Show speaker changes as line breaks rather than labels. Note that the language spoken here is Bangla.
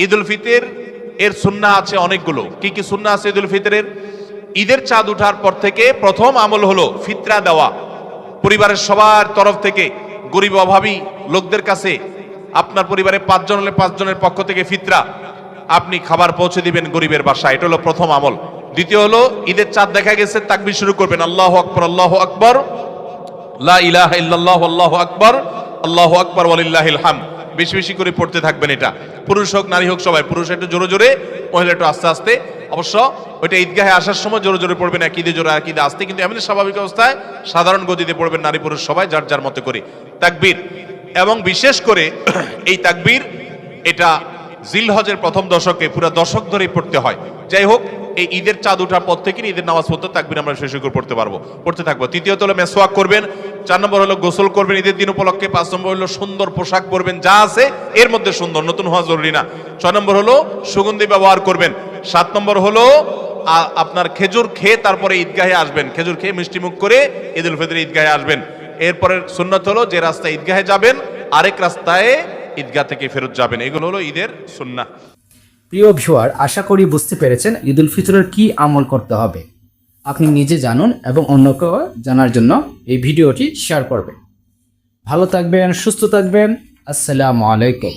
ঈদুল ফিতর এর সুন্নাহ আছে অনেকগুলো। কি কি সুন্নাহ আছে ঈদুল ফিতরের? ঈদের চাঁদ ওঠার পর থেকে প্রথম আমল হলো ফিতরা দেওয়া। পরিবারের সবার তরফ থেকে গরিব অভাবী লোকদের কাছে, আপনার পরিবারে 5 জন হলে 5 জনের পক্ষ থেকে ফিতরা আপনি খাবার পৌঁছে দিবেন গরিবের বাসায়। এটা হলো প্রথম আমল। দ্বিতীয় হলো ঈদের চাঁদ দেখা গেছে, তাকবীর শুরু করবেন, আল্লাহু আকবার, আল্লাহু আকবার, লা ইলাহা ইল্লাল্লাহু, আল্লাহু আকবার, আল্লাহু আকবার ওয়ালিল্লাহিল হামদ। বেশি বেশি করে পড়তে থাকবেন। এটা পুরুষ হোক নারী হোক সবাই, পুরুষ একটু জোরে জোরে, মহিলা একটু আস্তে আস্তে। অবশ্য ওইটা ঈদগাহে আসার সময় জোরে জোরে পড়বেন, এক ঈদে জোরে এক ঈদে আস্তে, কিন্তু এমনি স্বাভাবিক অবস্থায় সাধারণ গতিতে পড়বেন নারী পুরুষ সবাই যার যার মতো করে তাকবীর। এবং বিশেষ করে এই তাকবীর এটা জিলহজের প্রথম দশকে পুরো দশক ধরেই পড়তে হয়। যাই হোক, এই ঈদের চাঁদ ওঠার পর থেকে ঈদের নামাজ পড়তে তাকবীর আমরা শেষ করে পড়তে থাকবো। তৃতীয়ত হলো মেসওয়াক করবেন। 4 নম্বর হলো গোসল করবেন ঈদের দিন উপলক্ষে। 5 নম্বর হলো সুন্দর পোশাক পরবেন, যা আছে এর মধ্যে সুন্দর, নতুন হওয়া জরুরি না। 6 নম্বর হলো সুগন্ধি ব্যবহার করবেন। 7 নম্বর হলো আপনার খেজুর খেয়ে তারপরে ঈদগাহে আসবেন, খেজুর খেয়ে মিষ্টি মুখ করে ঈদুল ফিতরে ঈদগাহে আসবেন। এরপরের সুন্নাত হলো যে রাস্তায় ঈদগাহে যাবেন আরেক রাস্তায় ঈদগাহ থেকে ফেরত যাবেন। এগুলো হলো ঈদের সুন্নাহ।
প্রিয় ভিউয়ার, আশা করি বুঝতে পেরেছেন ঈদুল ফিতরের কি আমল করতে হবে। আপনি নিজে জানুন এবং অন্যকেও জানার জন্য এই ভিডিওটি শেয়ার করবেন। ভালো থাকবেন, সুস্থ থাকবেন। আসসালামু আলাইকুম।